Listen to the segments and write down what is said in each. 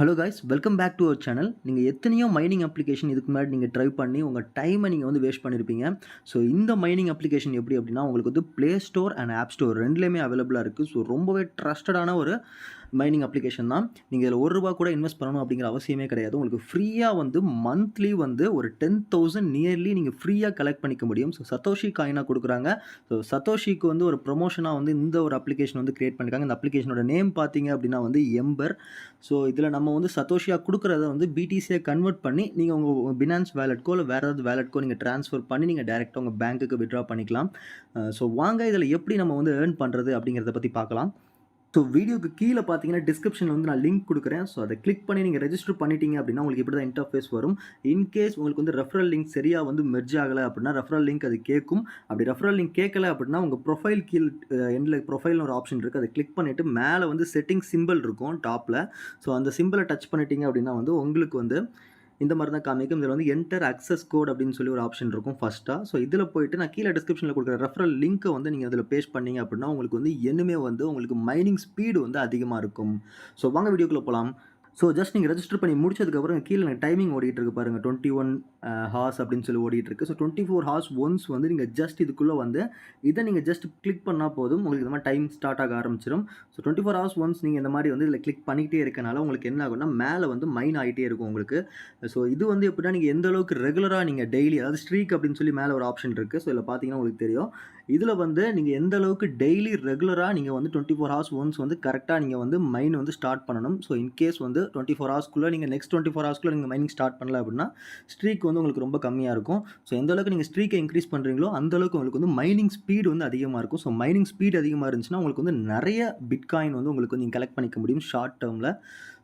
Hello guys, welcome back to our channel. நீங்கள் எத்தனையோ mining application இதுக்கு முன்னாடி நீங்கள் ட்ரை பண்ணி உங்கள் டைமை நீங்கள் வந்து வேஸ்ட் பண்ணியிருப்பீங்க. ஸோ இந்த மைனிங் அப்ளிகேஷன் எப்படி அப்படின்னா உங்களுக்கு வந்து play store and app store ரெண்டுலேயுமே அவைலபிளாக இருக்குது. ஸோ ரொம்பவே ட்ரஸ்டடான ஒரு மைனிங் அப்ளிகேஷன் தான். நீங்கள் இதில் ₹1 கூட இன்வெஸ்ட் பண்ணணும் அப்படிங்கிற அவசியமே கிடையாது. உங்களுக்கு ஃப்ரீயாக வந்து மந்த்லி வந்து ஒரு 10,000 நியர்லி நீங்கள் ஃப்ரீயாக கலெக்ட் பண்ணிக்க முடியும். ஸோ சத்தோஷி காயினாக கொடுக்குறாங்க. ஸோ சத்தோஷிக்கு வந்து ஒரு ப்ரொமோஷனாக வந்து இந்த ஒரு அப்ளிகேஷன் வந்து கிரியேட் பண்ணியிருக்காங்க. இந்த அப்ளிகேஷனோட நேம் பார்த்தீங்க அப்படின்னா வந்து எம்பர். ஸோ இதில் நம்ம வந்து சத்தோஷியாக கொடுக்குறத வந்து பிடிசியை கன்வெர்ட் பண்ணி நீங்கள் உங்கள் பினான்ஸ் வேலெட்க்கோ இல்லை வேறு ஏதாவது வேலெட்க்கோ நீங்கள் ட்ரான்ஸ்ஃபர் பண்ணி நீங்கள் டேரெக்டாக உங்கள் பேங்க்குக்கு வித்ட்ரா பண்ணிக்கலாம். ஸோ வாங்க இதில் எப்படி நம்ம வந்து ஏர்ன் பண்ணுறது அப்படிங்கிறத பற்றி பார்க்கலாம். ஸோ வீடியோக்கு கீழே பார்த்தீங்கன்னா டிஸ்கிரிப்ஷனில் வந்து நான் லிங்க் கொடுக்குறேன். ஸோ அதை கிளிக் பண்ணி நீங்கள் ரெஜிஸ்டர் பண்ணிட்டீங்க அப்படின்னா உங்களுக்கு இப்படி தான் இன்டர்ஃபேஸ் வரும். இன்கேஸ் உங்களுக்கு வந்து ரெஃபரல் லிங்க் சரியாக வந்து மெர்ஜ் ஆகலை அப்படின்னா ரெஃபரல் லிங்க் அது கேட்கும். அப்படி ரெஃபரல் லிங்க் கேட்கல அப்படின்னா உங்கள் ப்ரொஃபைல் கீழ் எண்டில் ப்ரொஃபைல்னு ஒரு ஆப்ஷன் இருக்குது. அதை கிளிக் பண்ணிவிட்டு மேலே வந்து செட்டிங் சிம்பிள் இருக்கும் டாப்பில். ஸோ அந்த சிம்பிளை டச் பண்ணிட்டீங்க அப்படின்னா வந்து உங்களுக்கு வந்து இந்த மாதிரி தான் காமிக்கும். இதில் வந்து என்டர் அக்சஸ் கோட் அப்படின்னு சொல்லி ஒரு ஆப்ஷன் இருக்கும் ஃபஸ்ட்டாக. ஸோ இதில் போயிட்டு நான் கீழே டிஸ்கிரிப்ஷனில் கொடுக்குற ரெஃபரல் லிங்க்கை வந்து நீங்கள் அதில் பேஸ்ட் பண்ணீங்க அப்படின்னா உங்களுக்கு வந்து இன்னுமே வந்து உங்களுக்கு மைனிங் ஸ்பீடு வந்து அதிகமாக இருக்கும். ஸோ வாங்க வீடியோக்குள்ளே போகலாம். ஸோ ஜஸ்ட் நீங்கள் ரெஜிஸ்டர் பண்ணி முடிச்சதுக்கப்புறம் கீழே எனக்கு டைமிங் ஓடிட்டு இருக்கு பாருங்கள், 21 ஹார்ஸ் அப்படின்னு சொல்லி ஓடிட்டு இருக்கு. ஸோ 24 ஹார்ஸ் ஒன்ஸ் வந்து நீங்கள் ஜஸ்ட் இதுக்குள்ளே வந்து இதை நீங்கள் ஜஸ்ட் கிளிக் பண்ணால் போதும், உங்களுக்கு இந்த மாதிரி டைம் ஸ்டார்ட் ஆக ஆரம்பிச்சிடும். ஸோ 24 ஹார்ஸ் ஒன்ஸ் நீங்கள் இந்த மாதிரி வந்து இதில் கிளிக் பண்ணிக்கிட்டே இருக்கனால உங்களுக்கு என்ன ஆகும்னா மேலே வந்து மைன் ஆகிட்டே இருக்கும் உங்களுக்கு. ஸோ இது வந்து எப்படின்னா நீங்கள் எந்த அளவுக்கு ரெகுலராக நீங்கள் டெய்லி, அதாவது ஸ்ட்ரீக் அப்படின்னு சொல்லி மேலே ஒரு ஆப்ஷன் இருக்குது. ஸோ இதில் பார்த்தீங்கன்னா உங்களுக்கு தெரியும். இதில் வந்து நீங்கள் எந்த அளவுக்கு டெய்லி ரெகுலராக நீங்கள் வந்து 24 ஹார்ஸ் ஒன்ஸ் வந்து கரெக்டாக நீங்கள் வந்து மைன் வந்து ஸ்டார்ட் பண்ணணும். ஸோ இன்கேஸ் வந்து 24 ஹார்ஸ்க்குள்ளே நீங்கள் நெக்ஸ்ட் 24 ஹார்ஸ்க்குள்ளே நீங்கள் மைனிங் ஸ்டார்ட் பண்ணல அப்படின்னா ஸ்ட்ரீக் வந்து உங்களுக்கு ரொம்ப கம்மியாக இருக்கும். ஸோ எந்த அளவுக்கு நீங்கள் ஸ்ட்ரீக்கை இன்க்ரீஸ் பண்ணுறீங்களோ அந்த அளவுக்கு உங்களுக்கு வந்து மைனிங் ஸ்பீடு வந்து அதிகமாக இருக்கும். ஸோ மைனிங் ஸ்பீடு அதிகமாக இருந்துச்சுன்னா உங்களுக்கு வந்து நிறைய பிட்காயின் வந்து உங்களுக்கு வந்து நீங்கள் கலெக்ட் பண்ணிக்க முடியும் ஷார்ட் டேர்மில்.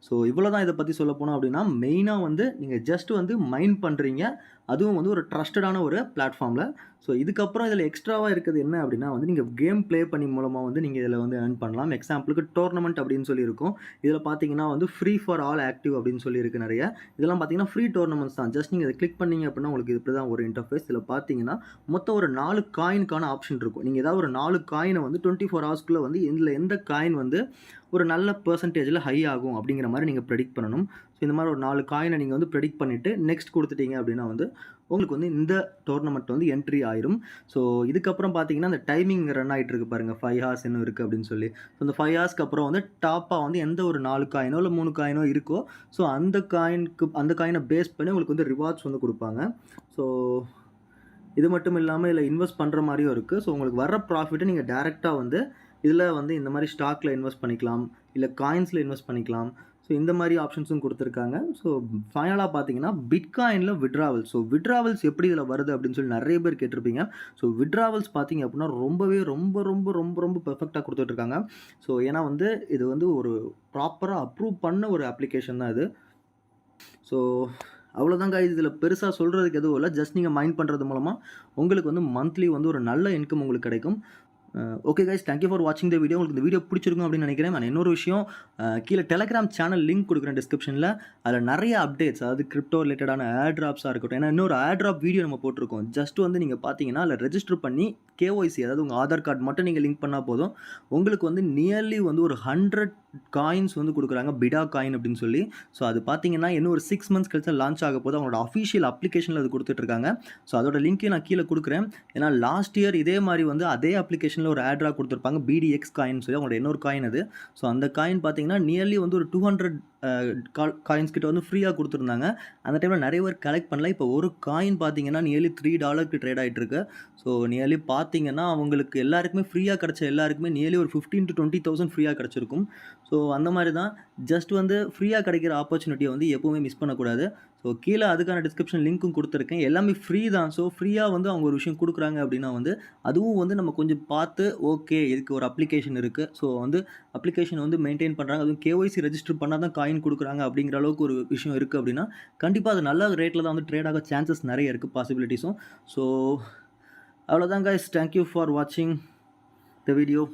ஸோ இவ்வளோ தான் இதை பற்றி சொல்ல போனோம் அப்படின்னா மெயினாக வந்து நீங்கள் ஜஸ்ட் வந்து மைன் பண்ணுறீங்க, அதுவும் வந்து ஒரு ட்ரஸ்டடான ஒரு பிளாட்ஃபார்மில். ஸோ இதுக்கப்புறம் இதில் எக்ஸ்ட்ராவாக இருக்கிறது என்ன அப்படின்னா வந்து நீங்கள் கேம் ப்ளே பண்ணி மூலமாக வந்து நீங்கள் இதில் வந்து ஏர்ன் பண்ணலாம். எக்ஸாம்பிளுக்கு டோர்னமெண்ட் அப்படின்னு சொல்லி இருக்கும். இதில் பார்த்தீங்கன்னா வந்து ஃப்ரீ ஃபார் ஆல் ஆக்டிவ் அப்படின்னு சொல்லி இருக்குது நிறைய. இதெல்லாம் பார்த்தீங்கன்னா ஃப்ரீ டோர்னமெண்ட்ஸ் தான். ஜஸ்ட் நீங்கள் இதை கிளிக் பண்ணீங்க அப்படின்னா உங்களுக்கு இப்படி தான் ஒரு இன்டர்ஃபேஸ். இதில் பார்த்தீங்கன்னா மொத்தம் ஒரு 4 காயினுக்கான ஆப்ஷன் இருக்கும். நீங்கள் ஏதாவது ஒரு 4 காயினை வந்து 24 ஹவர்ஸ்க்குள்ளே வந்து இதில் எந்த காயின் வந்து ஒரு நல்ல பெர்சன்டேஜில் ஹை ஆகும் அப்படிங்கிற மாதிரி நீங்கள் ப்ரெடிக்ட் பண்ணணும். ஸோ இந்த மாதிரி ஒரு 4 காயினை நீங்கள் வந்து ப்ரெடிக்ட் பண்ணிவிட்டு நெக்ஸ்ட் கொடுத்துட்டீங்க அப்படின்னா வந்து உங்களுக்கு வந்து இந்த டோர்னமெண்ட் வந்து என்ட்ரி ஆயிரும். ஸோ இதுக்கப்புறம் பார்த்தீங்கன்னா அந்த டைமிங் ரன் ஆகிட்டு இருக்கு பாருங்கள், 5 ஹார்ஸ் இன்னும் இருக்குது அப்படின்னு சொல்லி. ஸோ அந்த 5 ஹார்ஸ்க்கு அப்புறம் வந்து டாப்பாக வந்து எந்த ஒரு 4 காயினோ இல்லை 3 காயினோ இருக்கோ, ஸோ அந்த காயினை பேஸ் பண்ணி உங்களுக்கு வந்து ரிவார்ட்ஸ் வந்து கொடுப்பாங்க. ஸோ இது மட்டும் இல்லாமல் இதில் இன்வெஸ்ட் பண்ணுற மாதிரியும் இருக்குது. ஸோ உங்களுக்கு வர ப்ராஃபிட்டை நீங்கள் டேரெக்டாக வந்து இதில் வந்து இந்த மாதிரி ஸ்டாக்கில் இன்வெஸ்ட் பண்ணிக்கலாம், இல்லை காயின்ஸில் இன்வெஸ்ட் பண்ணிக்கலாம். ஸோ இந்த மாதிரி ஆப்ஷன்ஸும் கொடுத்துருக்காங்க. ஸோ ஃபைனலாக பார்த்தீங்கன்னா பிட்காயினில் விட்ராவல்ஸ். ஸோ விட்ராவல்ஸ் எப்படி இதில் வருது அப்படின்னு சொல்லி நிறைய பேர் கேட்டிருப்பீங்க. ஸோ விட்ராவல்ஸ் பார்த்தீங்க அப்படின்னா ரொம்பவே ரொம்ப ரொம்ப ரொம்ப ரொம்ப பெர்ஃபெக்டாக கொடுத்துட்ருக்காங்க. ஸோ ஏன்னா வந்து இது வந்து ஒரு ப்ராப்பராக அப்ரூவ் பண்ண ஒரு அப்ளிகேஷன் தான் இது. ஸோ அவ்வளோதாங்க, இதில் பெருசாக சொல்கிறதுக்கு எதுவும் இல்லை. ஜஸ்ட் நீங்கள் மைண்ட் பண்ணுறது மூலமாக உங்களுக்கு வந்து மந்த்லி வந்து ஒரு நல்ல இன்கம் உங்களுக்கு கிடைக்கும். ஓகே கைஸ், தேங்க்யூ ஃபார் வாட்சிங் த வீடியோ. உங்களுக்கு இந்த வீடியோ பிடிச்சிருக்கும் அப்படின்னு நினைக்கிறேன். நான் இன்னொரு விஷயம், கீழே டெலகிராம் சேனல் லிங்க் கொடுக்குறேன் டிஸ்கிரிப்ஷனில். அதில் நிறைய அப்டேட்ஸ், அதாவது கிரிப்டோ ரிலேட்டடான ஏர் ட்ராப்ஸாக இருக்கட்டும். ஏன்னா இன்னொரு ஏர் ட்ராப் வீடியோ நம்ம போட்டிருக்கோம். ஜஸ்ட் வந்து நீங்கள் பார்த்தீங்கன்னா அதில் ரெஜிஸ்டர் பண்ணி கேஒய்சி, அதாவது உங்கள் ஆதார் கார்டு மட்டும் நீங்கள் லிங்க் பண்ணால் போதும், உங்களுக்கு வந்து நியர்லி வந்து ஒரு 100 காயின்ஸ் வந்து கொடுக்குறாங்க, பிடா காயின் அப்படின்னு சொல்லி. ஸோ அது பார்த்தீங்கன்னா இன்னும் ஒரு 6 மந்த்ஸ் கழிச்சு லான்ச் ஆக போது அவங்களோட அஃபிஷியல் அப்ளிகேஷனில் அது கொடுத்துட்ருக்காங்க. ஸோ அதோட லிங்க்கையும் நான் கீழே கொடுக்குறேன். ஏன்னா லாஸ்ட் இயர் இதே மாதிரி வந்து அதே அப்ளிகேஷனில் ஒரு ஆட்ரா கொடுத்துருப்பாங்க, BDX காயின் சொல்லி அவங்களோட இன்னொரு காயின் அது. ஸோ அந்த காயின் பார்த்தீங்கன்னா நியர்லி வந்து ஒரு 200 காயின்ஸ் கிட்ட வந்து ஃப்ரீயாக கொடுத்துருந்தாங்க. அந்த டைமில் நிறைய பேர் கலெக்ட் பண்ணல. இப்போ ஒரு காயின் பார்த்தீங்கன்னா நியர்லி $3 ட்ரேட் ஆகிட்டு இருக்கு. ஸோ நியர்லி பார்த்தீங்கன்னா அவங்களுக்கு எல்லாருக்குமே ஃப்ரீயாக கிடச்ச எல்லாருக்குமே நியர்லி ஒரு 15,000 to 20,000 ஃப்ரீயாக கிடச்சிருக்கும். ஸோ அந்த மாதிரி தான் ஜஸ்ட் வந்து ஃப்ரீயாக கிடைக்கிற ஆப்பர்ச்சுனிட்டியை வந்து எப்போவுமே மிஸ் பண்ணக்கூடாது. ஸோ கீழே அதுக்கான டிஸ்கிரிப்ஷன் லிங்க்கும் கொடுத்துருக்கேன். எல்லாமே ஃப்ரீ தான். ஸோ ஃப்ரீயாக வந்து அவங்க ஒரு விஷயம் கொடுக்குறாங்க அப்படின்னா வந்து அதுவும் வந்து நம்ம கொஞ்சம் பார்த்து, ஓகே இதுக்கு ஒரு அப்ளிகேஷன் இருக்குது, ஸோ வந்து அப்ளிகேஷன் வந்து மெயின்டைன் பண்ணுறாங்க, அதுவும் கேஒய்சி ரெஜிஸ்டர் பண்ணால் தான் காயின் கொடுக்குறாங்க அப்படிங்கிற அளவுக்கு ஒரு விஷயம் இருக்குது அப்படின்னா கண்டிப்பாக அது நல்ல ரேட்டில் தான் வந்து ட்ரேட் ஆக சான்சஸ் நிறைய இருக்குது, பாசிபிலிட்டிஸும். ஸோ அவ்வளோதான் கைஸ், தேங்க்யூ ஃபார் வாட்சிங் த வீடியோ.